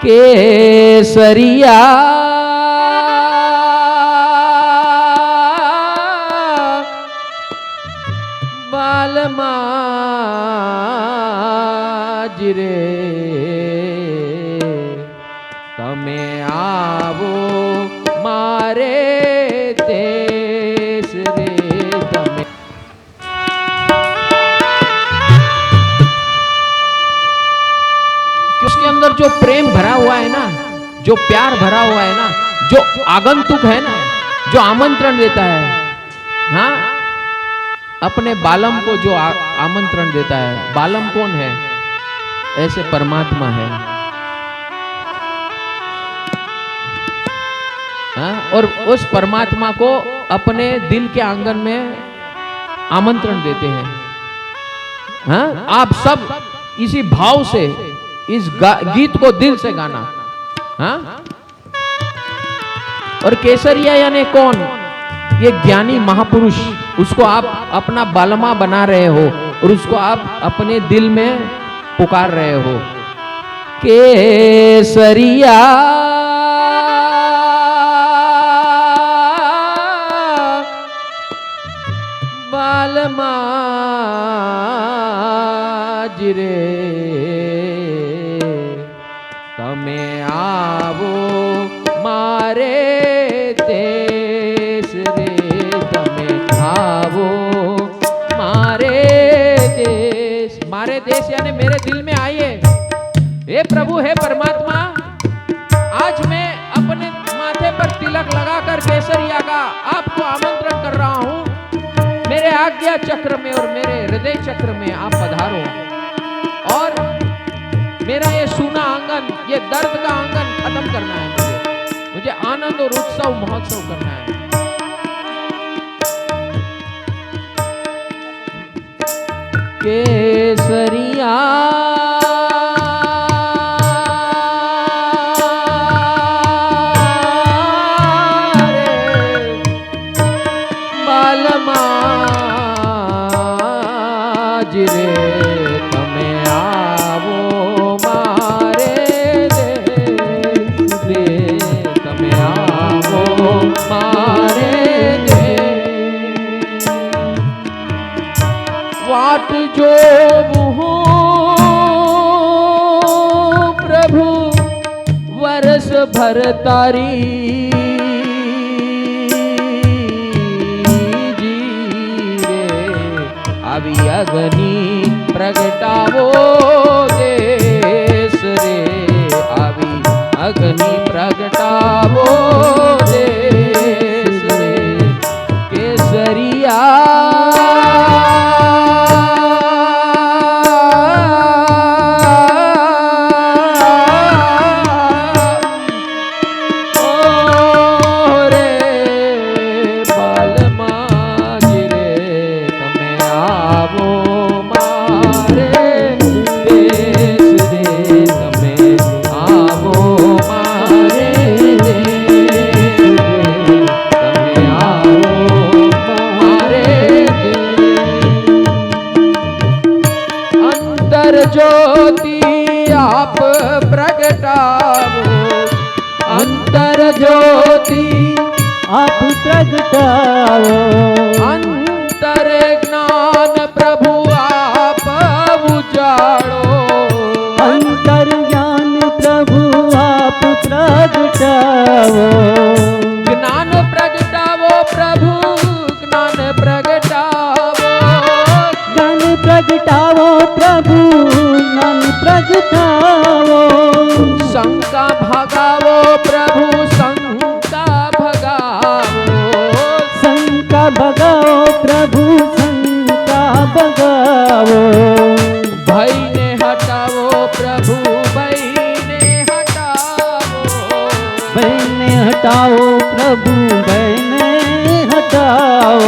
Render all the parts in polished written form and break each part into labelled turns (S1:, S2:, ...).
S1: केसरिया बालमा जिरे तमे आवो मारे देश रे तमे। उसके अंदर जो प्रेम भरा हुआ है ना, जो प्यार भरा हुआ है ना, जो आगंतुक है ना, जो आमंत्रण देता है, हाँ, अपने बालम को जो आमंत्रण देता है, बालम कौन है? ऐसे परमात्मा है, हाँ? और उस परमात्मा को अपने दिल के आंगन में आमंत्रण देते हैं, हाँ? आप सब इसी भाव से इस गीत को दिल से गाना, हाँ? और केसरिया यानी कौन? ये ज्ञानी महापुरुष, उसको आप अपना बालमा बना रहे हो और उसको आप अपने दिल में पुकार रहे हो। केसरिया बालमा जिरे तमे आवो मारे देश रे तमे आवो मारे देश। मारे देश यानी मेरे दिल में आइए। हे प्रभु, हे परमात्मा, आज मैं अपने माथे पर तिलक लगाकर केसरिया का आपको आमंत्रण कर रहा हूं। मेरे आज्ञा चक्र में और मेरे हृदय चक्र में आप पधारो और मेरा ये सूना आंगन, ये दर्द का आंगन खत्म करना है। मुझे आनंद और उत्सव महोत्सव करना है। केसरिया बालमा जिरे तमे आवो मारे देश रे तमे आवो मारे देश। वाट जो मुहो प्रभु वर्ष भर तारी अभी अग्नि प्रगटावो देश रे अभी अग्नि प्रगटावो देश रे केसरिया ज्योति आप प्रगटावो अंतर ज्योति आप प्रगटावो अंतर ज्ञान प्रभु आप उजाड़ो अंतर ज्ञान प्रभु आप प्रगटावो ज्ञान प्रगटावो प्रभु ज्ञान प्रगटावो ज्ञान प्रगटावो प्रभु ज्ञान प्रगटावो शंका भगावो प्रभु शंका भगावो शंका भगाओ प्रभु शंका भगावो भय ने हटावो प्रभु भय ने हटावो भय ने हटाओ प्रभु भय ने हटाओ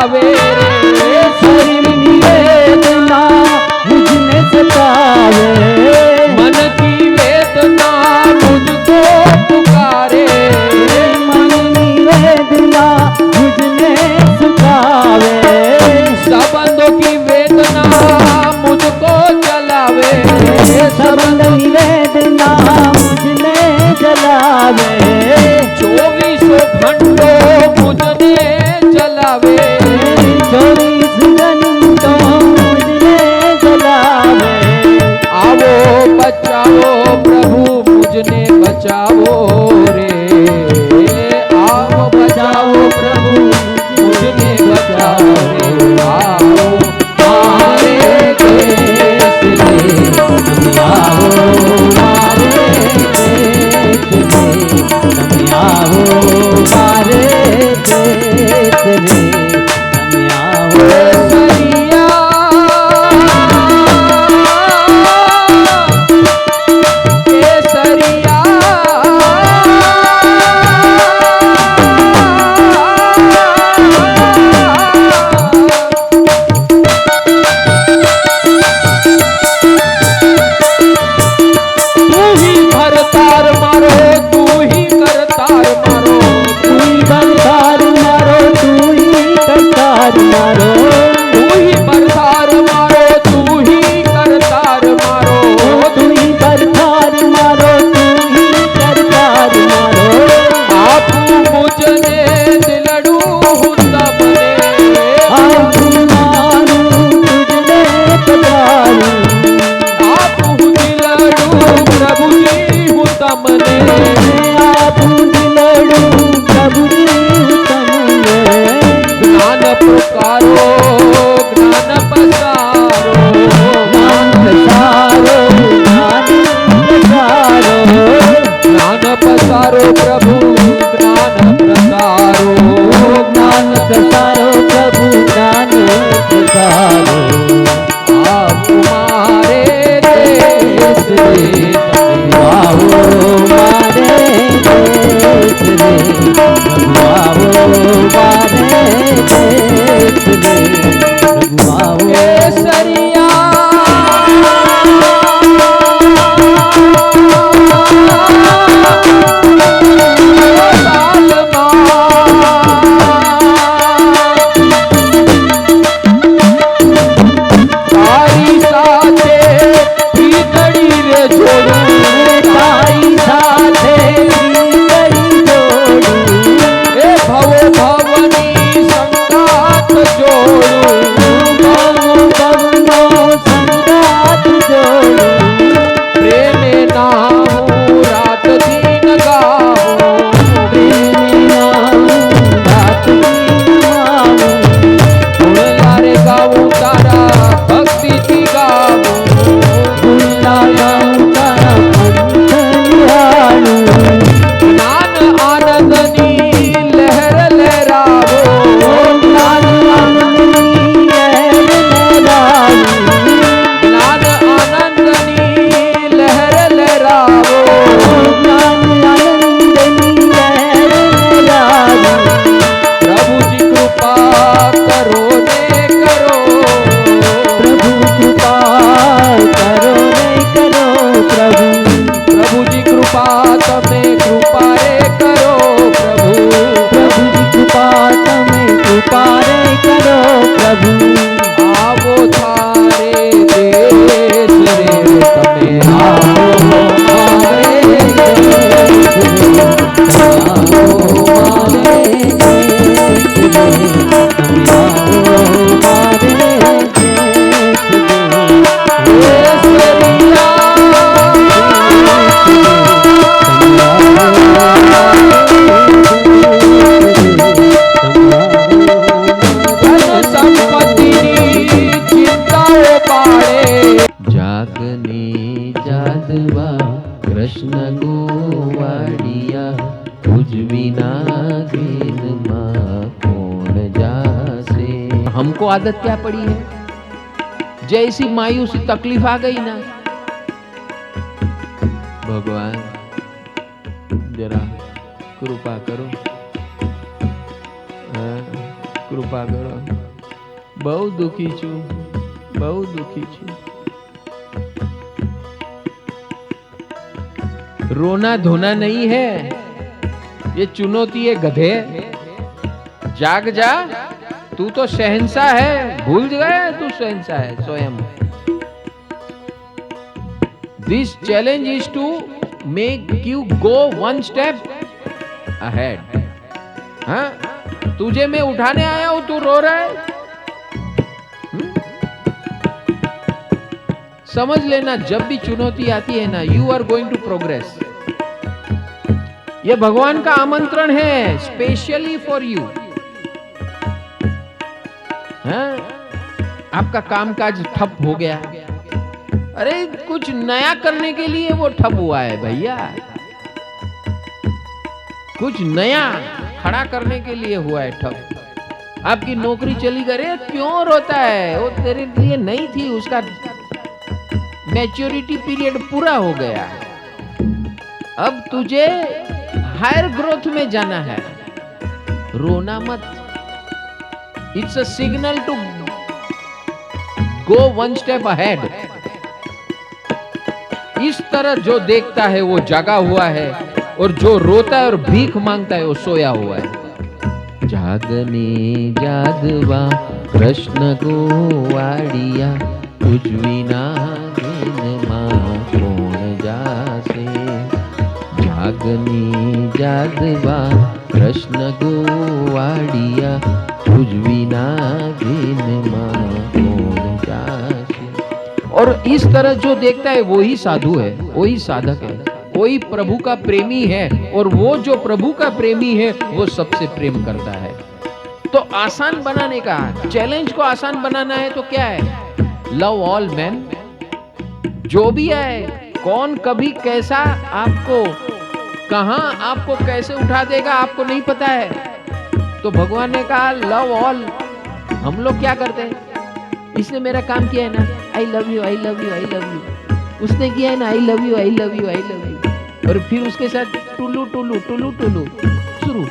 S1: जलावे रे,
S2: शरीर की वेदना मुझने सतावे,
S1: मन की वेदना मुझको पुकारे,
S2: मन की वेदना मुझने सतावे,
S1: संबंधों की वेदना मुझको जलावे,
S2: संबंध की वेदना मुझने जलावे,
S1: 24 घंटों मुझने जलावे,
S2: 24 घंटों मुझने जलावे,
S1: आवो बचाओ प्रभु मुझने बचाओ रे, आओ बचाओ प्रभु मुझने बचाओ रे, आओ मारे देश रे,
S2: आओ मारे देश रे, आओ मारे देश रे, आओ
S1: केसरिया केसरिया तू ही भरतार मारो, तू ही करतार मारो,
S2: तू ही बलदार मारो, तू ही करतार मारो,
S1: तू ही बरसार मारो, तू ही करतार मारो,
S2: तू ही बलदार मारो, तू ही करतार मारो,
S1: आप मुझने दिलड़ू तमने,
S2: आप मारू तुझने पधारू,
S1: आप दिलड़ू प्रभु जी हूँ तमने,
S2: आप दिलड़ू प्रभु जी तुमने,
S1: ज्ञान पुकारो ज्ञान पसारो,
S2: ज्ञान पसारो, ज्ञान पसारो,
S1: ज्ञान पसारो प्रभु ज्ञान प्रसारो,
S2: ज्ञान प्रसारो प्रभु ज्ञान प्रसारो,
S1: आप हमारे देश रे,
S2: आओ मारे देश रे, आओ मारे देश रे, आओ
S1: केसरिया तारी साथे भीतरी रे छोड़ू,
S2: ताई साथे करी जोड़ू,
S1: हे भवो भवनी संगात जोड़ू,
S2: भवो भवनो संगात जोड़ू,
S1: प्रेमे नाहू रात दिन गाहू,
S2: प्रेमी नाम रात दिन नाम,
S1: गुण लारे गाऊं तारा भक्ति की गाऊं,
S2: भूला गाऊं तारा पंथ निहाळू,
S1: ज्ञान आनंदनी लहर लहरावो,
S2: ज्ञान आनंदनी लहर लहरावू,
S1: ज्ञान आनंदनी लहर लहरावो,
S2: ज्ञान आनंदनी लहर लहरावू,
S1: प्रभु जी कृपा करो ने करो,
S2: प्रभु कृपा करो ने करो,
S1: प्रभु जी कृपा तमे कृपा रे करो प्रभु,
S2: प्रभु जी कृपा तमें कृपा रे करो प्रभु,
S1: आवो थारे देश रे तमे
S2: आओ हमारे देश रे, आओ हमारे देश रे, आओ हमारे देश रे,
S1: केसरिया धन संपत्ति चिंताओं पाड़े,
S2: जागने जादवा कृष्ण गोवाड़िया, तुझ बिना दिन माँ कौन जासे।
S1: हमको आदत क्या पड़ी है, जैसी मायूसी तकलीफ आ गई ना, भगवान जरा कृपा करो, કૃપા કરો. બહુ દુખી છું, બહુ દુખી છું. रोना धोना नहीं है, ये चुनौती है गधे. जाग जा, तू तो शहंशाह है. भूल गया तू शहंशाह है स्वयं. This challenge is to make you go one step ahead. हाँ, तुझे मैं उठाने आया हूं, तू रो रहा है. समझ लेना, जब भी चुनौती आती है ना, you are going to progress. ये भगवान का आमंत्रण है, स्पेशली फॉर यू. आपका कामकाज ठप हो गया, अरे कुछ नया करने के लिए वो ठप हुआ है भैया. कुछ नया खड़ा करने के लिए हुआ है ठप. आपकी नौकरी चली गई, क्यों रोता है? वो तेरे लिए नहीं थी, उसका मैच्योरिटी पीरियड पूरा हो गया. अब तुझे हायर ग्रोथ में जाना है. रोना मत. It's a signal to go one step ahead. इस तरह जो देखता है वो जागा हुआ है, और जो रोता है और भीख मांगता है वो सोया हुआ है. जागने जागवा कृष्ण को वाड़िया, तुझ विना कोण जासे. जागने जागवा कृष्ण को वाड़िया, तुझ विना कोण जासे. और इस तरह जो देखता है वही साधु है, वही साधक है, वही प्रभु का प्रेमी है. और वो जो प्रभु का प्रेमी है वो सबसे प्रेम करता है. तो आसान बनाने का, चैलेंज को आसान बनाना है तो क्या है? Love all man. जो भी है, कौन कभी कैसा आपको कहां आपको कैसे उठा देगा आपको नहीं पता है. तो भगवान ने कहा लव ऑल. हम लोग क्या करते हैं? इसने मेरा काम किया है ना, आई love you I love you I love you. उसने किया है ना, आई love you I love you I love you. और फिर उसके साथ टुलू टुलू टुलू टुलू शुरू.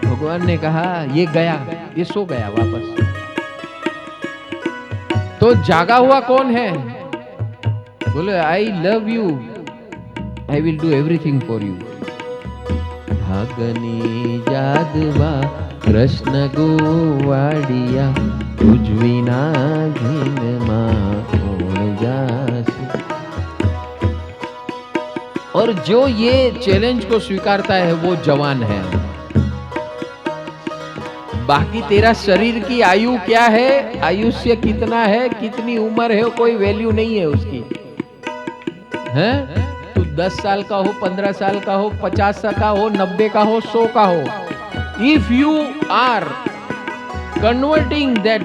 S1: भगवान ने कहा ये गया, ये सो गया वापस. तो जागा हुआ कौन है? बोले I love you, I will do everything for you. भागनी जादवा कृष्ण गोवाड़िया, तुझ विना घिन कोण जासे. और जो ये चैलेंज को स्वीकारता है वो जवान है. बाकी तेरा शरीर की आयु क्या है, आयुष्य कितना है, कितनी उम्र है, कोई वैल्यू नहीं है उसकी. हैं? तू 10 साल का हो, 15 साल का हो, 50 का हो, 90 का हो, 100 का हो. If you are converting that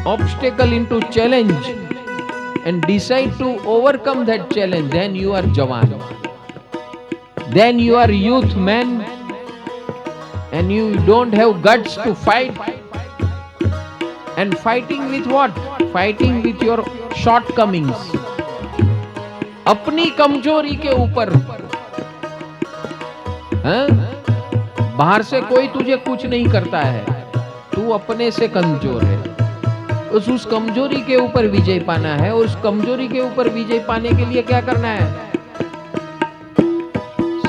S1: obstacle into challenge and decide to overcome that challenge, then you are Jawan. Then you are youth man. And you don't have guts to fight. And fighting with what? Fighting with your shortcomings. अपनी कमजोरी के ऊपर. बाहर से कोई तुझे कुछ नहीं करता है, तू अपने से कमजोर है. उस कमजोरी के ऊपर विजय पाना है. और उस कमजोरी के ऊपर विजय पाने के लिए क्या करना है?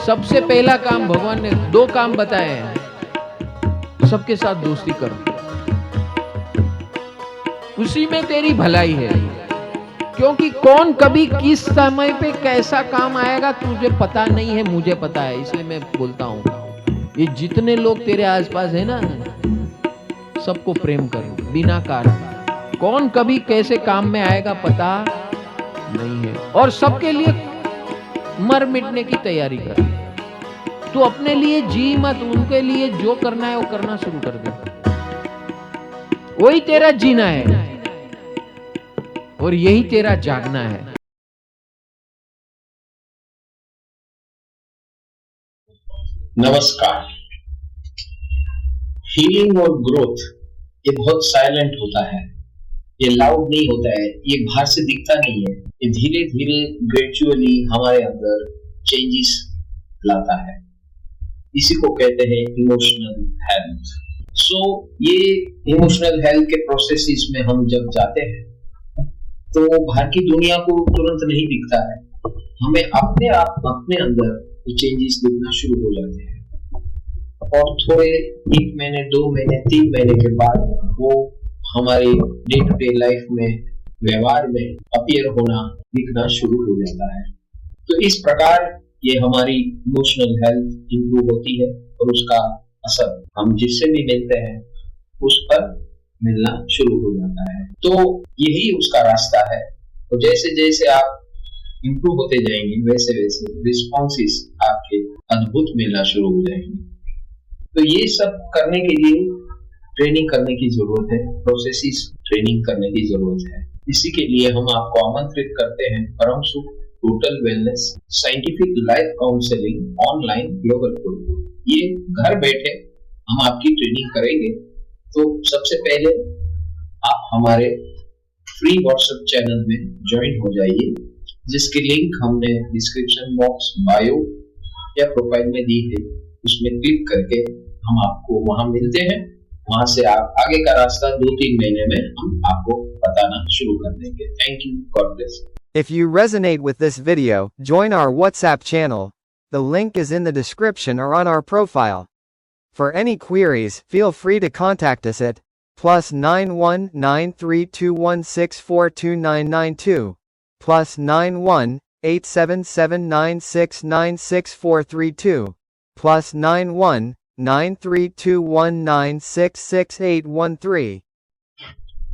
S1: सबसे पहला काम भगवान ने 2 काम बताए हैं. सबके साथ दोस्ती करो, उसी में तेरी भलाई है. क्योंकि कौन कभी किस समय पे कैसा काम आएगा तुझे पता नहीं है, मुझे पता है. इसलिए मैं बोलता हूं, ये जितने लोग तेरे आसपास है ना, सबको प्रेम कर बिना कारण. कौन कभी कैसे काम में आएगा पता नहीं है. और सबके लिए मर मिटने की तैयारी कर. तू अपने लिए जी मत, उनके लिए जो करना है वो करना शुरू कर दे. वही तेरा जीना है और यही तेरा जागना है.
S3: नमस्कार. हीलिंग और ग्रोथ ये बहुत साइलेंट होता है, ये लाउड नहीं होता है, ये बाहर से दिखता नहीं है. ये धीरे धीरे ग्रेजुअली हमारे अंदर चेंजेस लाता है. इसी को कहते हैं इमोशनल हेल्थ। सो ये इमोशनल हेल्थ के प्रोसेसेस में हम जब जाते हैं तो बाहर की दुनिया को तुरंत नहीं दिखता है, हमें अपने आप अपने अंदर वो चेंजेस दिखना शुरू हो जाते हैं और थोड़े 1 महीने 2 महीने 3 महीने के बाद वो हमारी डे टू डे लाइफ में व्यवहार में अपीयर होना दिखना शुरू हो जाता है। तो इस प्रकार ये हमारी इमोशनल हेल्थ इंप्रूव होती है और उसका असर हम जिससे भी मिलते हैं उस पर मिलना शुरू हो जाता है। तो यही उसका रास्ता है। तो जैसे जैसे आप इंप्रूव होते जाएंगे वैसे वैसे रिस्पॉन्सेस आपके अद्भुत मिलना शुरू हो जाएंगे। तो ये सब करने के लिए ट्रेनिंग करने की जरूरत है, प्रोसेसेस ट्रेनिंग करने की जरूरत है। इसी के लिए हम आपको आमंत्रित करते हैं परम सुख total wellness scientific life counselling online global course. ये घर बैठे हम आपकी ट्रेनिंग करेंगे। तो सबसे पहले आप हमारे फ्री व्हाट्सएप चैनल में ज्वाइन हो जाइए, जिसकी लिंक हमने डिस्क्रिप्शन बॉक्स, बायो या प्रोफाइल में दी है। उसमें क्लिक करके हम आपको वहां मिलते हैं। वहां से आप आगे का रास्ता 2-3 महीने में हम आपको बताना शुरू कर देंगे। Thank you, God bless.
S4: If you resonate with this video, join our WhatsApp channel. The link is in the description or on our profile. For any queries, feel free to contact us at +91 93216429992, +91 87796966432, +91 93219666813.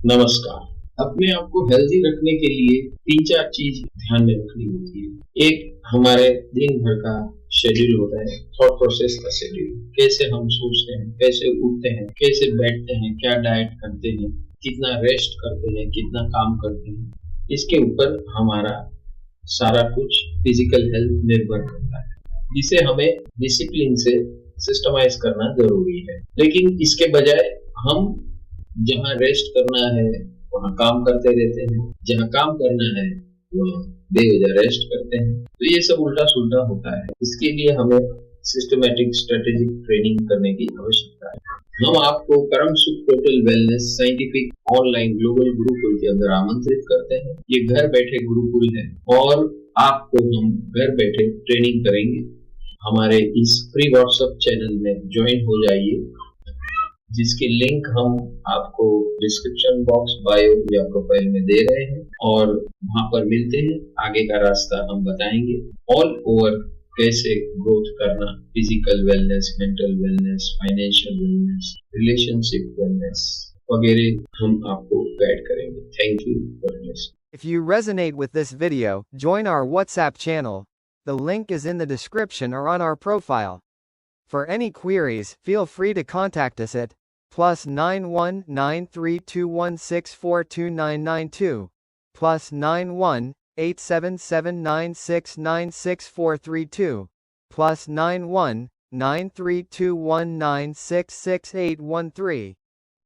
S3: नमस्कार। अपने आप को healthy रखने के लिए 3-4 चीज ध्यान में रखनी होती है। एक हमारे दिन भर का शेड्यूल होता है, थॉट प्रोसेस का शेड्यूल। कैसे हम सोचते हैं, कैसे उठते हैं, कैसे बैठते हैं, क्या डाइट करते हैं, कितना रेस्ट करते हैं, कितना काम करते हैं, इसके ऊपर हमारा सारा कुछ फिजिकल हेल्थ निर्भर करता है, जिसे हमें डिसिप्लिन से सिस्टमाइज करना जरूरी है। लेकिन इसके बजाय हम जहाँ रेस्ट करना है वहाँ काम करते रहते हैं, जहाँ काम करना है वहाँ बेवजह रेस्ट करते हैं। तो ये सब उल्टा सुल्टा होता है। इसके लिए हमें सिस्टमैटिक स्ट्रेटेजिक ट्रेनिंग करने की आवश्यकता है। हम आपको परम सुख total wellness scientific online global Gurukul के अंदर आमंत्रित करते हैं। ये घर बैठे गुरुकुल है और आपको हम घर बैठे ट्रेनिंग करेंगे। हमारे इस फ्री व्हाट्सएप चैनल में ज्वाइन हो जाइए, जिसकी लिंक हम आपको डिस्क्रिप्शन बॉक्स, बायो या प्रोफाइल में दे रहे हैं और वहां पर मिलते हैं। आगे का रास्ता हम बताएंगे। ऑल ओवर कैसे ग्रोथ करना, physical wellness, mental wellness, financial wellness, relationship wellness वगैरह हम आपको गाइड करेंगे। Thank you for listening.
S4: If you resonate with this video, join our WhatsApp channel. The link is in the description or on our profile. For any queries, feel free to contact us at +91 93216429992, +91 87796966432, +91 93219666813.